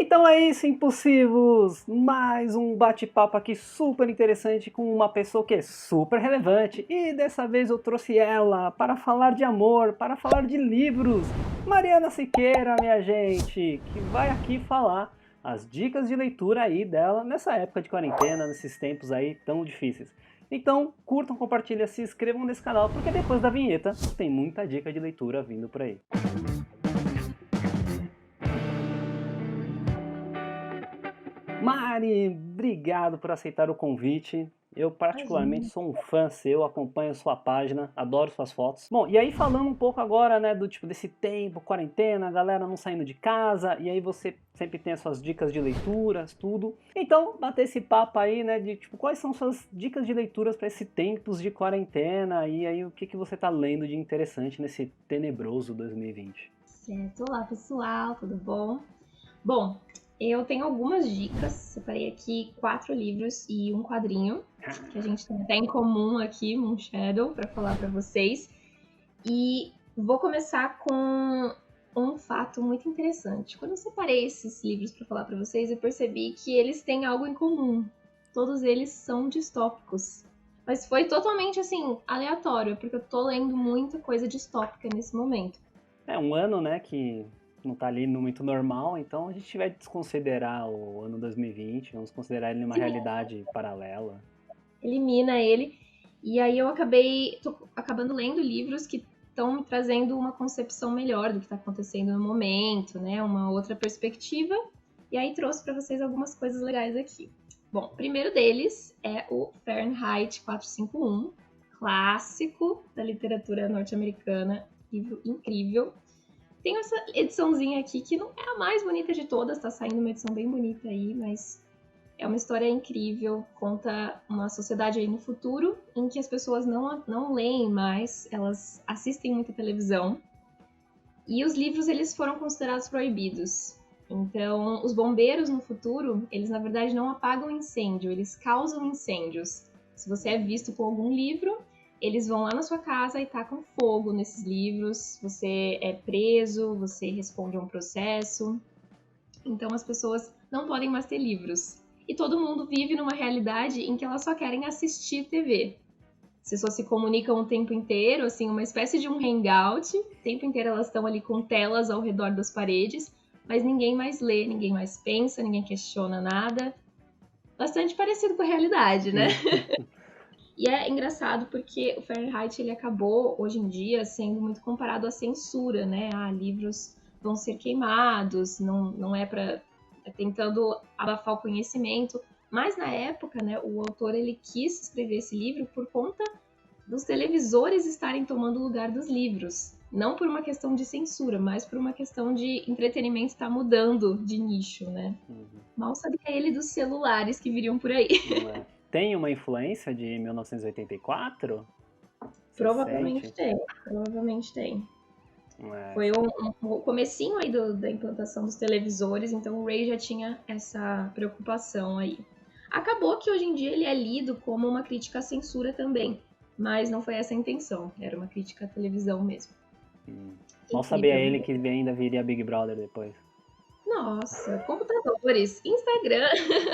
Então é isso, impulsivos! Mais um bate-papo aqui super interessante com uma pessoa que é super relevante. E dessa vez eu trouxe ela para falar de amor, para falar de livros. Mariana Siqueira, minha gente, que vai aqui falar as dicas de leitura aí dela nessa época de quarentena, nesses tempos aí tão difíceis. Então curtam, compartilhem, se inscrevam nesse canal, porque depois da vinheta tem muita dica de leitura vindo por aí. Mari, obrigado por aceitar o convite. Eu particularmente Imagina. sou um fã seu, acompanho sua página, adoro suas fotos. Bom, e aí falando um pouco agora, né, do tipo desse tempo, quarentena, a galera não saindo de casa, e aí você sempre tem as suas dicas de leituras, tudo. Então, bater esse papo aí, né, de tipo, quais são suas dicas de leituras para esses tempos de quarentena, e aí o que que você tá lendo de interessante nesse tenebroso 2020? Certo. Olá, pessoal, tudo bom? Bom, eu tenho algumas dicas. Separei aqui 4 livros e um quadrinho, que a gente tem até em comum aqui, Moonshadow, para falar para vocês. E vou começar com um fato muito interessante. Quando eu separei esses livros para falar para vocês, eu percebi que eles têm algo em comum. Todos eles são distópicos. Mas foi totalmente assim, aleatório, porque eu tô lendo muita coisa distópica nesse momento. É um ano, né, que não tá ali no muito normal, então a gente vai desconsiderar o ano 2020, vamos considerar ele uma realidade paralela. Elimina ele. E aí tô acabando lendo livros que estão me trazendo uma concepção melhor do que está acontecendo no momento, né? Uma outra perspectiva. E aí trouxe para vocês algumas coisas legais aqui. Bom, o primeiro deles é o Fahrenheit 451, clássico da literatura norte-americana, livro incrível. Tem essa ediçãozinha aqui que não é a mais bonita de todas, tá saindo uma edição bem bonita aí, mas é uma história incrível, conta uma sociedade aí no futuro em que as pessoas não leem mais, elas assistem muita televisão e os livros eles foram considerados proibidos. Então, os bombeiros no futuro, eles na verdade não apagam incêndio, eles causam incêndios. Se você é visto com algum livro, eles vão lá na sua casa e tacam fogo nesses livros, você é preso, você responde a um processo. Então as pessoas não podem mais ter livros. E todo mundo vive numa realidade em que elas só querem assistir TV. As pessoas se comunicam o tempo inteiro, assim, uma espécie de um hangout. O tempo inteiro elas estão ali com telas ao redor das paredes, mas ninguém mais lê, ninguém mais pensa, ninguém questiona nada. Bastante parecido com a realidade, né? E é engraçado porque o Fahrenheit ele acabou, hoje em dia, sendo muito comparado à censura, né? Ah, livros vão ser queimados, não é para tentando abafar o conhecimento. Mas na época, né, o autor ele quis escrever esse livro por conta dos televisores estarem tomando o lugar dos livros. Não por uma questão de censura, mas por uma questão de entretenimento estar mudando de nicho, né? Uhum. Mal sabia ele dos celulares que viriam por aí. Não é. Tem uma influência de 1984? Você Provavelmente sente? tem, provavelmente tem. Não é. Foi o comecinho aí da implantação dos televisores, então o Ray já tinha essa preocupação aí. Acabou que hoje em dia ele é lido como uma crítica à censura também, mas não foi essa a intenção, era uma crítica à televisão mesmo. Mal sabia Incrível. ele que ainda viria Big Brother depois. Nossa, computadores, Instagram.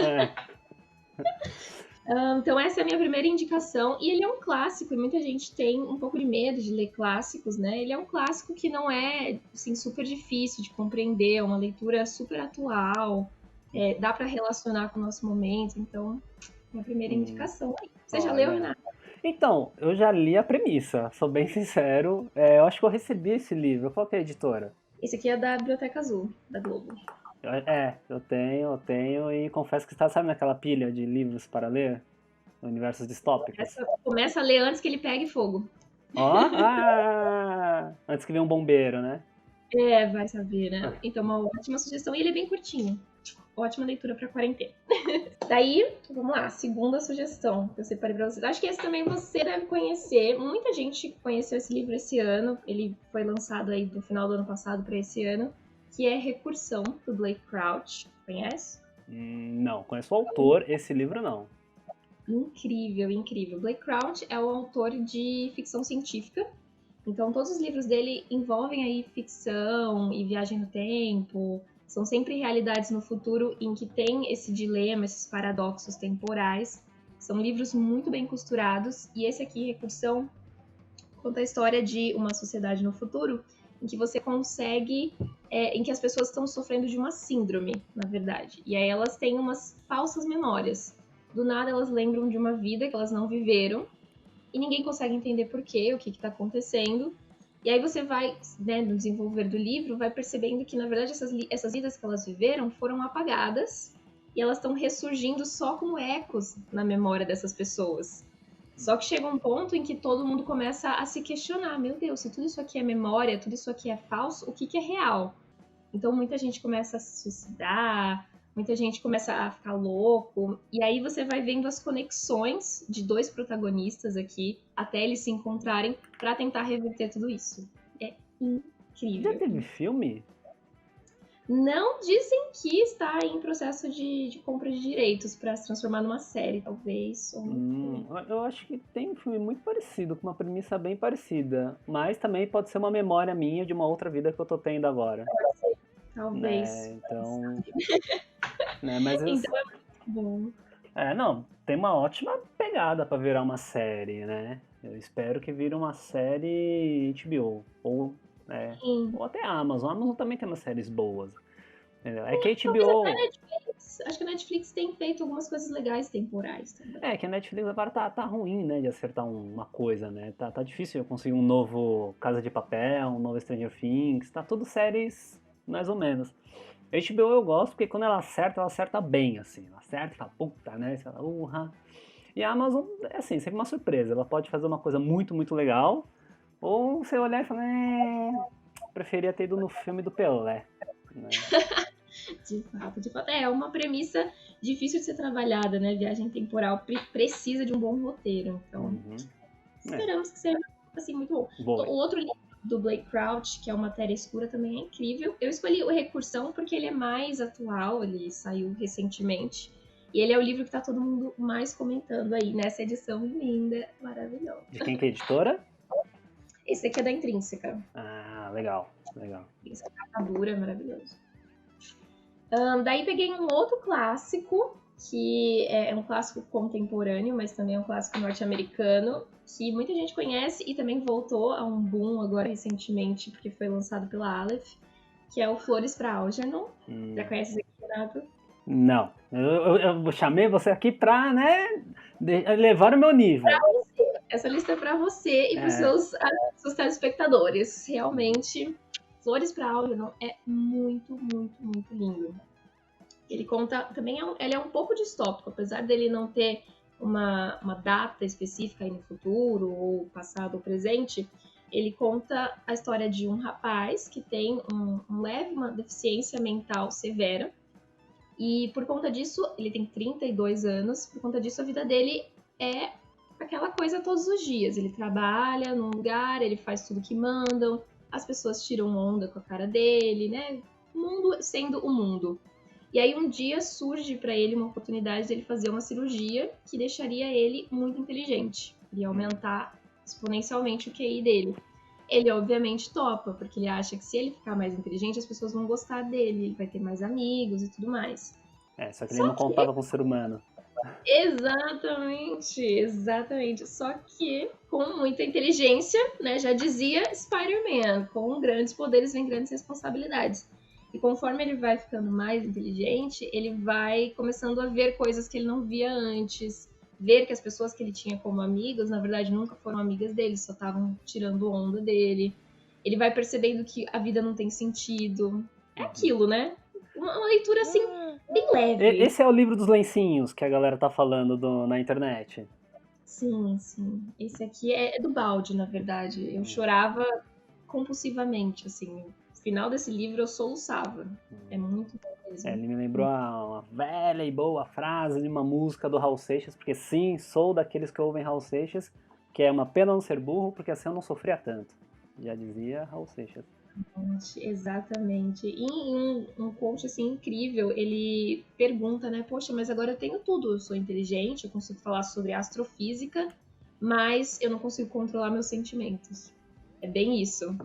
É. Então essa é a minha primeira indicação, e ele é um clássico, e muita gente tem um pouco de medo de ler clássicos, né? Ele é um clássico que não é, assim, super difícil de compreender, é uma leitura super atual, dá para relacionar com o nosso momento, então, minha primeira indicação aí. Você já leu, Olha. Renato? Então, eu já li a premissa, sou bem sincero. Eu acho que eu recebi esse livro. Qual que é a editora? Esse aqui é da Biblioteca Azul, da Globo. Eu tenho e confesso que está, sabe naquela pilha de livros para ler? Universos distópicos. Começa a ler antes que ele pegue fogo. Ó, antes que venha um bombeiro, né? Vai saber, né? Então, uma ótima sugestão, e ele é bem curtinho. Ótima leitura para quarentena. Daí, vamos lá, segunda sugestão que eu separei pra vocês. Acho que esse também você deve conhecer. Muita gente conheceu esse livro esse ano. Ele foi lançado aí no final do ano passado para esse ano, que é Recursão, do Blake Crouch. Conhece? Não, conheço o autor, esse livro não. Incrível, incrível. Blake Crouch é o autor de ficção científica. Então, todos os livros dele envolvem aí ficção e viagem no tempo, São sempre realidades no futuro em que tem esse dilema, esses paradoxos temporais. São livros muito bem costurados. E esse aqui, Recursão, conta a história de uma sociedade no futuro em que você consegue, em que as pessoas estão sofrendo de uma síndrome, na verdade. E aí elas têm umas falsas memórias. Do nada elas lembram de uma vida que elas não viveram e ninguém consegue entender por quê, o que está acontecendo. E aí você vai, né, no desenvolver do livro, vai percebendo que, na verdade, essas vidas que elas viveram foram apagadas e elas estão ressurgindo só como ecos na memória dessas pessoas. Só que chega um ponto em que todo mundo começa a se questionar, meu Deus, se tudo isso aqui é memória, tudo isso aqui é falso, o que é real? Então muita gente começa a se suicidar, muita gente começa a ficar louco, e aí você vai vendo as conexões de dois protagonistas aqui, até eles se encontrarem, para tentar reverter tudo isso. É incrível. Já teve filme? Não, dizem que está em processo de compra de direitos para se transformar numa série, talvez. Eu acho que tem um filme muito parecido, com uma premissa bem parecida. Mas também pode ser uma memória minha de uma outra vida que eu tô tendo agora. Talvez. Então. Né, mas Então é muito bom. não, tem uma ótima pegada pra virar uma série, né? Eu espero que vire uma série HBO. Ou até a Amazon. A Amazon também tem umas séries boas. Entendeu? É que a HBO. Acho que a Netflix tem feito algumas coisas legais temporais também. É que a Netflix agora tá ruim, né, de acertar uma coisa, né? Tá difícil eu conseguir um novo Casa de Papel, um novo Stranger Things. Tá tudo séries mais ou menos. A HBO eu gosto porque quando ela acerta bem, assim. Ela acerta e fala, puta, né? Você fala, urra. E a Amazon é assim, sempre uma surpresa. Ela pode fazer uma coisa muito, muito legal. Ou você olhar e falar, preferia ter ido no filme do Pelé. Né? De fato. É uma premissa difícil de ser trabalhada, né? Viagem temporal precisa de um bom roteiro. Então, esperamos que seja assim, muito bom. Boa. O outro livro do Blake Crouch, que é uma Matéria Escura, também é incrível. Eu escolhi o Recursão porque ele é mais atual, ele saiu recentemente. E ele é o livro que tá todo mundo mais comentando aí nessa edição linda, maravilhosa. De quem que é a editora? Esse aqui é da Intrínseca. Ah, legal. Intrínseca, capa dura, maravilhoso. Daí peguei um outro clássico, que é um clássico contemporâneo, mas também é um clássico norte-americano, que muita gente conhece e também voltou a um boom agora recentemente, porque foi lançado pela Aleph, que é o Flores para Algernon. Já conhece esse aqui, Renato? Não. Eu chamei você aqui pra, né, levar o meu nível. Pra você. Essa lista é pra você e pros seus telespectadores. Realmente, Flores para Algernon é muito, muito, muito lindo. Ele conta, também ele é um pouco distópico, apesar dele não ter uma data específica aí no futuro, ou passado ou presente, ele conta a história de um rapaz que tem uma deficiência mental severa, e por conta disso, ele tem 32 anos, por conta disso a vida dele é aquela coisa todos os dias. Ele trabalha num lugar, ele faz tudo que mandam, as pessoas tiram onda com a cara dele, né? O mundo sendo o mundo. E aí um dia surge para ele uma oportunidade de ele fazer uma cirurgia que deixaria ele muito inteligente. Iria aumentar exponencialmente o QI dele. Ele obviamente topa, porque ele acha que se ele ficar mais inteligente, as pessoas vão gostar dele, ele vai ter mais amigos e tudo mais. Só que ele não contava com o ser humano. Exatamente. Só que com muita inteligência, né, já dizia Spider-Man, com grandes poderes vem grandes responsabilidades. E conforme ele vai ficando mais inteligente, ele vai começando a ver coisas que ele não via antes, ver que as pessoas que ele tinha como amigos, na verdade, nunca foram amigas dele, só estavam tirando onda dele. Ele vai percebendo que a vida não tem sentido. É aquilo, né? Uma leitura, assim, bem leve. Esse é o livro dos lencinhos que a galera tá falando na internet. Sim. Esse aqui é do balde, na verdade. Eu chorava compulsivamente, assim. No final desse livro eu soluçava. É muito bom mesmo. Ele me lembrou uma velha e boa frase de uma música do Raul Seixas, porque sim, sou daqueles que ouvem Raul Seixas, que é uma pena não ser burro, porque assim eu não sofria tanto. Já dizia Raul Seixas. Exatamente. E em um coach assim incrível, ele pergunta, né? Poxa, mas agora eu tenho tudo. Eu sou inteligente, eu consigo falar sobre astrofísica, mas eu não consigo controlar meus sentimentos. É bem isso.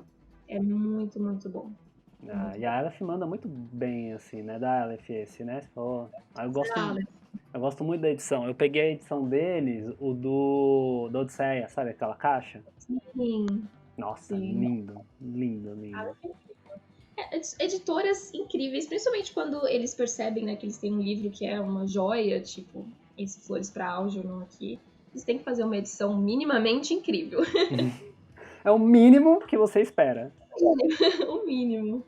É muito, muito bom. É Ah, muito e a Aleph manda muito bem, assim, né? Da Aleph esse, né? Você falou. Ah, legal. eu gosto muito da edição. Eu peguei a edição deles, o do Odisseia, sabe aquela caixa? Sim, Nossa, sim. lindo, lindo, lindo. Editoras incríveis, principalmente quando eles percebem, né, que eles têm um livro que é uma joia, tipo esse Flores para Algernon aqui. Eles têm que fazer uma edição minimamente incrível. É o mínimo que você espera. O mínimo.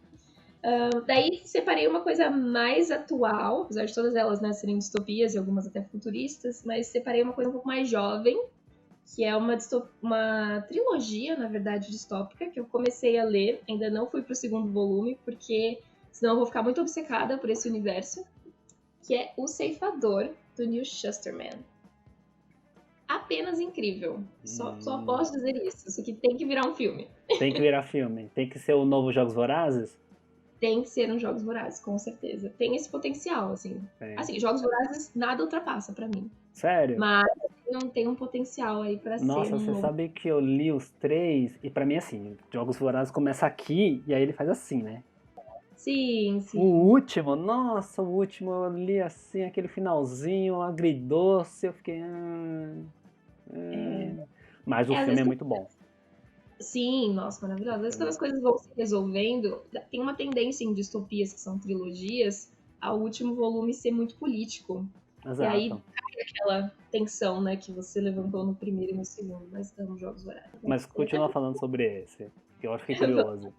Daí separei uma coisa mais atual, apesar de todas elas, né, serem distopias e algumas até futuristas, mas separei uma coisa um pouco mais jovem, que é uma trilogia, na verdade, distópica, que eu comecei a ler, ainda não fui pro segundo volume, porque senão eu vou ficar muito obcecada por esse universo, que é O Ceifador, do Neil Shusterman. Apenas incrível. Só Hum, posso dizer isso. Isso aqui tem que virar um filme. tem que virar filme. Tem que ser o novo Jogos Vorazes? Tem que ser um Jogos Vorazes, com certeza. Tem esse potencial, assim. Tem. Assim, Jogos Vorazes nada ultrapassa pra mim. Sério? Mas não tem um potencial aí pra ser Nossa, um você novo. sabe que eu li os três, e pra mim assim, Jogos Vorazes começa aqui, e aí ele faz assim, né? Sim, O sim. último, nossa, o último eu li assim, aquele finalzinho agridoce, eu fiquei. É, Mas o às filme é vezes, muito bom. sim, nossa, maravilhoso. Às vezes quando as coisas vão se resolvendo, tem uma tendência em distopias que são trilogias, ao último volume ser muito político. E aí Exato. aquela tensão, né, que você levantou no primeiro e no segundo, mas estamos Jogos Vorazes. Mas continua falando sobre esse, que eu fiquei curioso.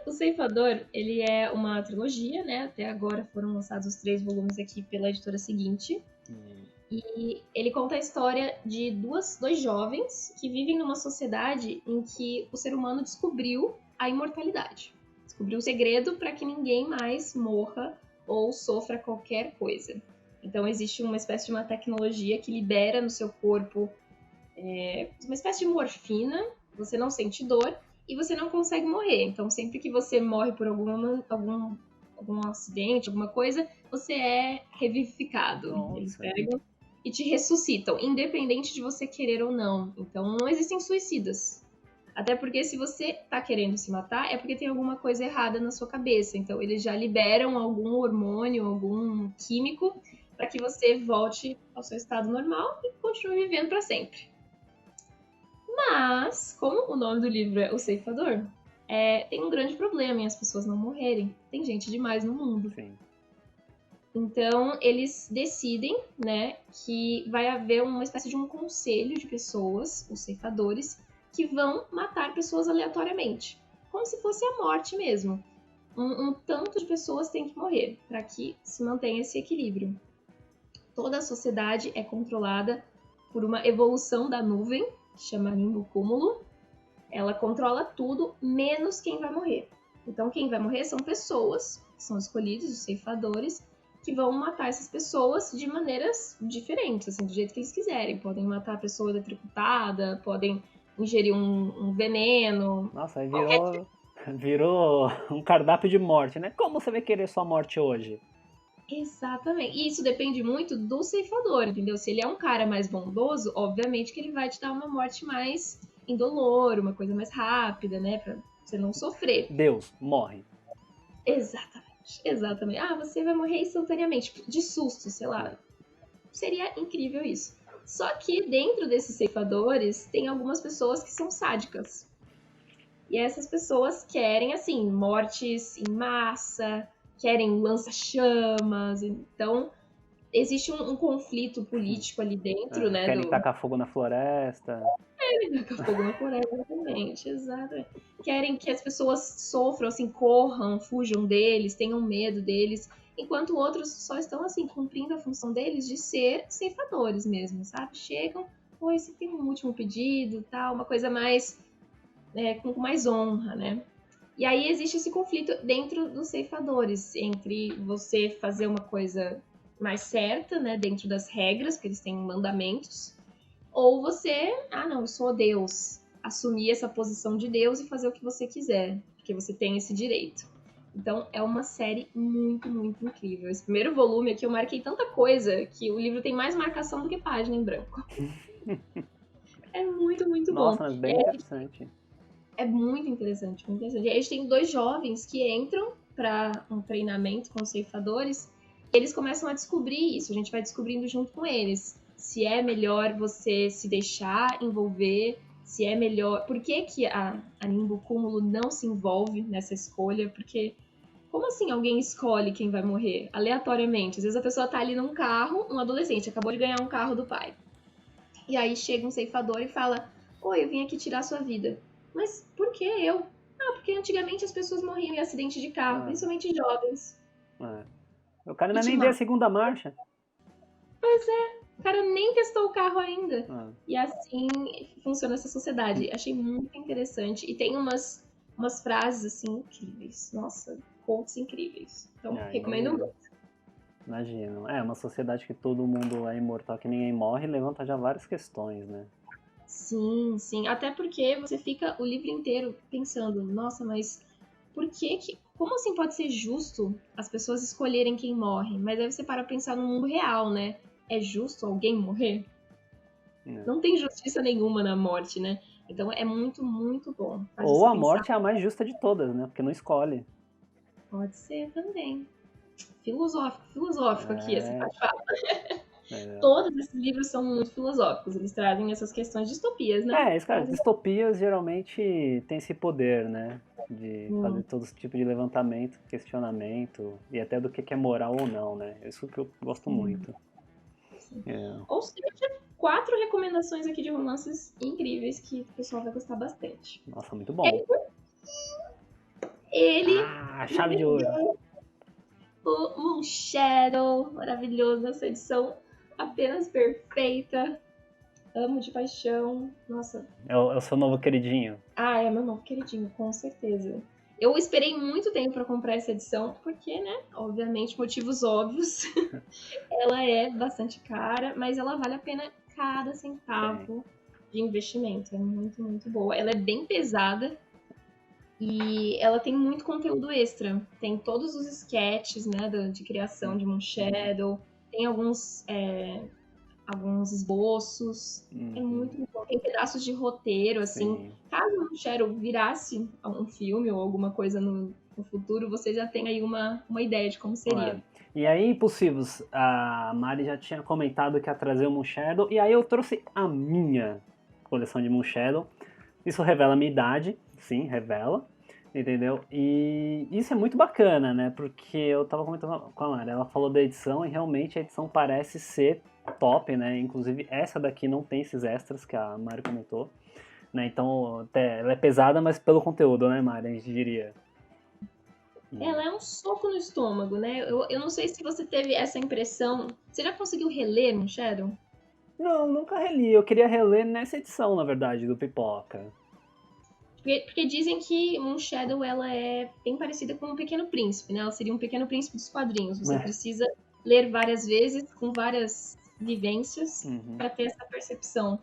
O Ceifador, ele é uma trilogia, né? Até agora foram lançados os 3 volumes aqui pela editora seguinte. Hum, E ele conta a história de dois jovens que vivem numa sociedade em que o ser humano descobriu a imortalidade. Descobriu o segredo para que ninguém mais morra ou sofra qualquer coisa. Então existe uma espécie de uma tecnologia que libera no seu corpo uma espécie de morfina, você não sente dor e você não consegue morrer. Então, sempre que você morre por algum acidente, alguma coisa, você é revivificado. Eles nossa. pegam e te ressuscitam, independente de você querer ou não. Então, não existem suicidas. Até porque se você tá querendo se matar, é porque tem alguma coisa errada na sua cabeça. Então, eles já liberam algum hormônio, algum químico, para que você volte ao seu estado normal e continue vivendo para sempre. Mas, como o nome do livro é O Ceifador, tem um grande problema em as pessoas não morrerem. Tem gente demais no mundo. Sim. Então, eles decidem, né, que vai haver uma espécie de um conselho de pessoas, os ceifadores, que vão matar pessoas aleatoriamente. Como se fosse a morte mesmo. Um tanto de pessoas tem que morrer para que se mantenha esse equilíbrio. Toda a sociedade é controlada por uma evolução da nuvem, que chama Nimbocúmulo. Ela controla tudo, menos quem vai morrer. Então, quem vai morrer são pessoas, que são escolhidos, os ceifadores, que vão matar essas pessoas de maneiras diferentes, assim, do jeito que eles quiserem. Podem matar a pessoa eletrocutada, podem ingerir um veneno, Nossa, aí qualquer. virou um cardápio de morte, né? Como você vai querer sua morte hoje? Exatamente. E isso depende muito do ceifador, entendeu? Se ele é um cara mais bondoso, obviamente que ele vai te dar uma morte mais indolor, uma coisa mais rápida, né? Pra você não sofrer. Deus, morre. Exatamente. Exatamente. Ah, você vai morrer instantaneamente, de susto, sei lá. É. Seria incrível isso. Só que dentro desses ceifadores tem algumas pessoas que são sádicas. E essas pessoas querem, assim, mortes em massa, querem lança-chamas. Então, existe um conflito político ali dentro, né, Querem do tacar fogo na floresta. tacar fogo na floresta, exatamente, exatamente. Querem que as pessoas sofram, assim, corram, fujam deles, tenham medo deles, enquanto outros só estão, assim, cumprindo a função deles de ser ceifadores mesmo, sabe? Chegam, oi, você tem um último pedido, tal, uma coisa mais, com mais honra, né? E aí existe esse conflito dentro dos ceifadores, entre você fazer uma coisa mais certa, né, dentro das regras, porque eles têm mandamentos, ou você, ah não, eu sou Deus, assumir essa posição de Deus e fazer o que você quiser, porque você tem esse direito. Então é uma série muito, muito incrível. Esse primeiro volume aqui eu marquei tanta coisa que o livro tem mais marcação do que página em branco. É muito, muito bom. Nossa, mas bem interessante. É muito interessante, muito interessante. E aí a gente tem dois jovens que entram para um treinamento com os ceifadores, e eles começam a descobrir isso, a gente vai descobrindo junto com eles. Se é melhor você se deixar envolver, se é melhor. Por que, que a Nimbo Cúmulo não se envolve nessa escolha? Porque como assim alguém escolhe quem vai morrer? Aleatoriamente. Às vezes a pessoa tá ali num carro, um adolescente, acabou de ganhar um carro do pai. E aí chega um ceifador e fala: Oi, eu vim aqui tirar sua vida. Mas por que eu? Ah, porque antigamente as pessoas morriam em acidente de carro, Ah, principalmente jovens. é. O cara E não é te nem ver a mata. segunda marcha. O cara nem testou o carro ainda. Ah, E assim funciona essa sociedade. Achei muito interessante. E tem umas frases assim incríveis. Nossa, quotes incríveis. Então, recomendo imagina. muito. Imagino. É, uma sociedade que todo mundo é imortal, que ninguém morre, levanta já várias questões, né? Sim, sim. Até porque você fica o livro inteiro pensando, nossa, mas por que que. Como assim pode ser justo as pessoas escolherem quem morre? Mas aí você para pra pensar no mundo real, né? É justo alguém morrer? É. Não tem justiça nenhuma na morte, né? Então é muito, muito bom. Faz Ou você a pensar. morte é a mais justa de todas, né? Porque não escolhe. Pode ser também. Filosófico, filosófico aqui esse É, bate-papo. é. Todos esses livros são muito filosóficos. Eles trazem essas questões de distopias, né? É, isso, cara, Trazem. distopias geralmente têm esse poder, né? De fazer Hum, todo esse tipo de levantamento, questionamento, e até do que é moral ou não, né? Isso que eu gosto sim. muito. É, Ou seja, 4 recomendações aqui de romances incríveis que o pessoal vai gostar bastante. nossa, muito bom. Ele, Ah, chave de ouro. maravilhoso, o Moonshadow, maravilhoso nessa edição, apenas perfeita. Amo de paixão. Nossa, É o seu novo queridinho. é meu novo queridinho, com certeza. Eu esperei muito tempo para comprar essa edição, porque, né, obviamente, motivos óbvios. Ela é bastante cara, mas ela vale a pena cada Tem. centavo de investimento. É muito, muito boa. Ela é bem pesada e ela tem muito conteúdo extra. Tem todos os sketches, né, de criação de Uhum. Moonshadow. Tem alguns esboços. É Uhum. muito bom. Tem pedaços de roteiro, assim. Sim. Caso o Shadow virasse um filme ou alguma coisa no futuro, você já tem aí uma ideia de como É. seria. E aí, Impossíveis, a Mari já tinha comentado que ia trazer o Moonshadow, e aí eu trouxe a minha coleção de Moonshadow. Isso revela a minha idade, sim, revela, entendeu? E isso é muito bacana, né? Porque eu tava comentando com a Mari, ela falou da edição e realmente a edição parece ser top, né? Inclusive essa daqui não tem esses extras que a Mari comentou, né? Então até, ela é pesada, mas pelo conteúdo, né, Mari? A gente diria. Ela é um soco no estômago, né? Eu não sei se você teve essa impressão. Você já conseguiu reler Moonshadow? Não, nunca reli. Eu queria reler nessa edição, na verdade, do Pipoca. Porque dizem que Moonshadow ela é bem parecida com um Pequeno Príncipe, né? Ela seria um Pequeno Príncipe dos quadrinhos. Você É. precisa ler várias vezes, com várias vivências, Uhum. para ter essa percepção.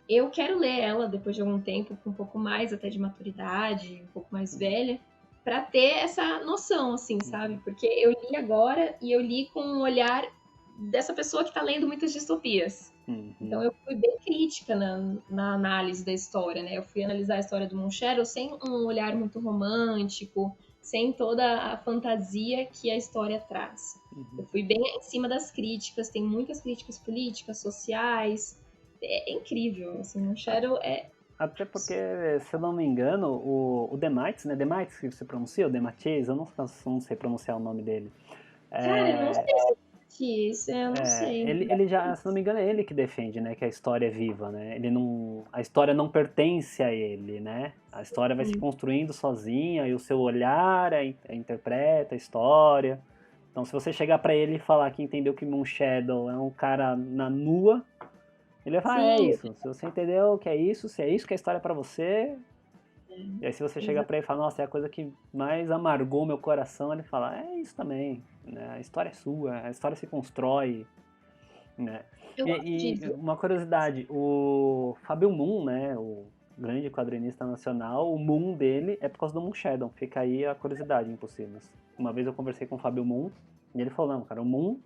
Eu quero ler ela depois de algum tempo, com um pouco mais até de maturidade, um pouco mais velha, para ter essa noção, assim, sabe? Uhum. Porque eu li agora e eu li com um olhar dessa pessoa que está lendo muitas distopias. Então Uhum. eu fui bem crítica na análise da história, né? Eu fui analisar a história do Moonshadow sem um olhar muito romântico, sem toda a fantasia que a história traz. Eu Uhum. fui bem em cima das críticas, tem muitas críticas políticas, sociais. É incrível, assim, Moonshadow é... Até porque, se eu não me engano, o Demites, né? Demites que você pronuncia, o Dematis, eu não sei pronunciar o nome dele. Cara, eu não É, sei se é isso, eu não sei. ele já, se não me engano, é ele que defende, né, que a história é viva, né? Ele não, a história não pertence a ele, né? A história vai se construindo sozinha e o seu olhar interpreta a história. Então, se você chegar pra ele e falar que entendeu que Moonshadow é um cara na nua, ele vai falar, é Sim, isso. Se você entendeu que é isso, se é isso que é a história pra você, e aí se você chegar pra ele e falar, nossa, é a coisa que mais amargou meu coração, ele fala, é isso também, né? A história é sua, a história se constrói, né? eu gosto E disso. uma curiosidade, o Fábio Moon, né, o grande quadrinista nacional, o Moon dele é por causa do Moonshadow. Fica aí a curiosidade, Impossíveis. Uma vez eu conversei com o Fábio Moon e ele falou, não, cara, o Moon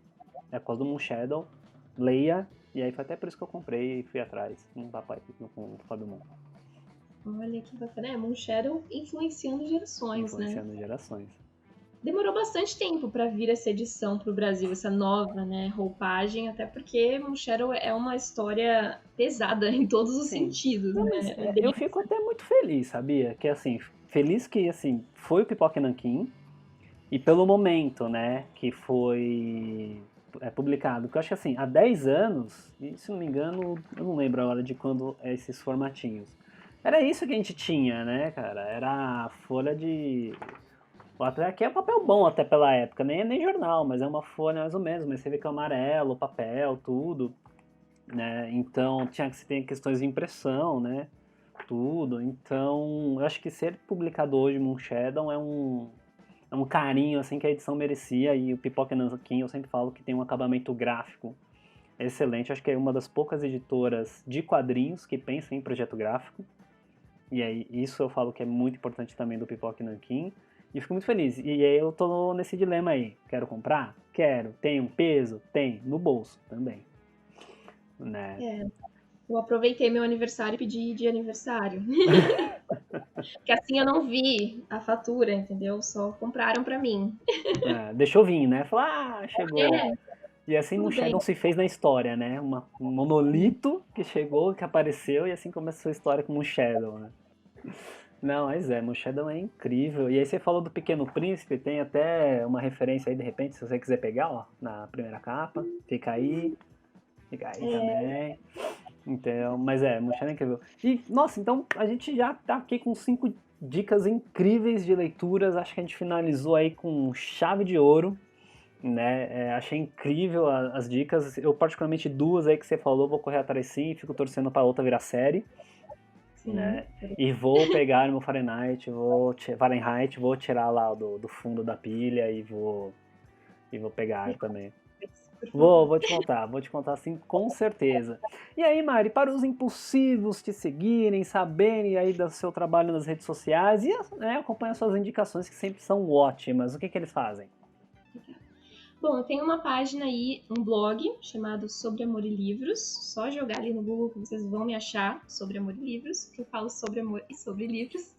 é por causa do Moonshadow, leia, e aí foi até por isso que eu comprei e fui atrás, um papai com o Fábio Moon. Olha que bacana. Moonshadow influenciando gerações, né? Influenciando gerações. Demorou bastante tempo para vir essa edição para o Brasil, essa nova, né, roupagem, até porque Moonshadow é uma história pesada em todos os Sim. sentidos, Não, né? mas É bem... eu fico até muito feliz, sabia? Que assim, feliz que assim, foi o Pipoca Nanquim e pelo momento, né, que foi publicado. Porque eu acho que assim, há 10 anos, e se não me engano, eu não lembro agora de quando é esses formatinhos. Era isso que a gente tinha, né, cara? Era a folha de. Até aqui é papel bom até pela época, nem jornal, mas é uma folha mais ou menos, mas você vê que é amarelo, papel, tudo, né? Então tinha que ter questões de impressão, né? Tudo. Então eu acho que ser publicado hoje Moonshadow é um carinho assim que a edição merecia e o Pipoca Nanquim eu sempre falo que tem um acabamento gráfico excelente. Acho que é uma das poucas editoras de quadrinhos que pensa em projeto gráfico. E aí isso eu falo que é muito importante também do Pipoca Nanquim. E fico muito feliz. E aí eu tô nesse dilema aí. Quero comprar? Quero. Tem um peso? Tem. No bolso também. Né? É, eu aproveitei meu aniversário e pedi de aniversário. Porque assim eu não vi a fatura, entendeu? Só compraram para mim. É, deixou vir, né? Falou, ah, chegou. É, E assim tudo bem. Moonshadow se fez na história, né? Um monolito que chegou, que apareceu, e assim começou a história com Moonshadow, né? Não, mas Moonshadow é incrível. E aí você falou do Pequeno Príncipe, tem até uma referência aí, de repente, se você quiser pegar, ó, na primeira capa. Fica aí também. Então, mas Moonshadow é incrível. E, nossa, então a gente já tá aqui com 5 dicas incríveis de leituras. Acho que a gente finalizou aí com chave de ouro, né? Achei incrível as dicas. Eu, particularmente, 2 aí que você falou, vou correr atrás sim e fico torcendo pra outra virar série, Sim. né? E vou pegar meu Fahrenheit, vou tirar lá do fundo da pilha e vou pegar também. Por favor. Vou te contar sim, com certeza. E aí, Mari, para os impulsivos te seguirem, saberem aí do seu trabalho nas redes sociais e acompanhar suas indicações que sempre são ótimas, o que eles fazem? Bom, eu tenho uma página aí, um blog chamado Sobre Amor e Livros. Só jogar ali no Google que vocês vão me achar, Sobre Amor e Livros, que eu falo sobre amor e sobre livros.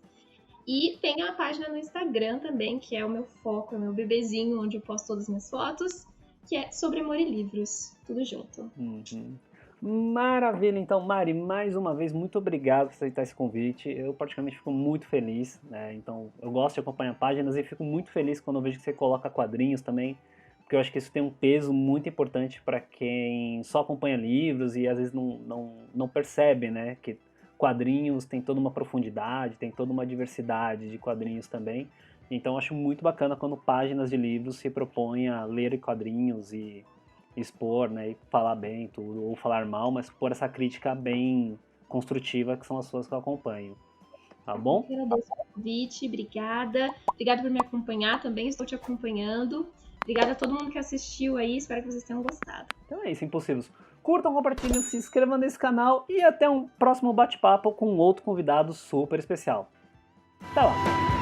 E tem uma página no Instagram também, que é o meu foco, é o meu bebezinho, onde eu posto todas as minhas fotos, que é Sobre Amor e Livros. Tudo junto. Uhum. Maravilha, então, Mari, mais uma vez, muito obrigado por aceitar esse convite. Eu, particularmente, fico muito feliz, né? Então, eu gosto de acompanhar páginas e fico muito feliz quando eu vejo que você coloca quadrinhos também, porque eu acho que isso tem um peso muito importante para quem só acompanha livros e às vezes não percebe, né? Que quadrinhos tem toda uma profundidade, tem toda uma diversidade de quadrinhos também. Então, eu acho muito bacana quando páginas de livros se propõem a ler quadrinhos e expor, né, e falar bem tudo, ou falar mal, mas por essa crítica bem construtiva que são as suas que eu acompanho, tá bom? Eu agradeço o convite, obrigada. Obrigada por me acompanhar também, estou te acompanhando. Obrigada a todo mundo que assistiu aí, espero que vocês tenham gostado. Então é isso, Impossíveis. Curtam, compartilhem, se inscrevam nesse canal e até um próximo bate-papo com outro convidado super especial. Até lá!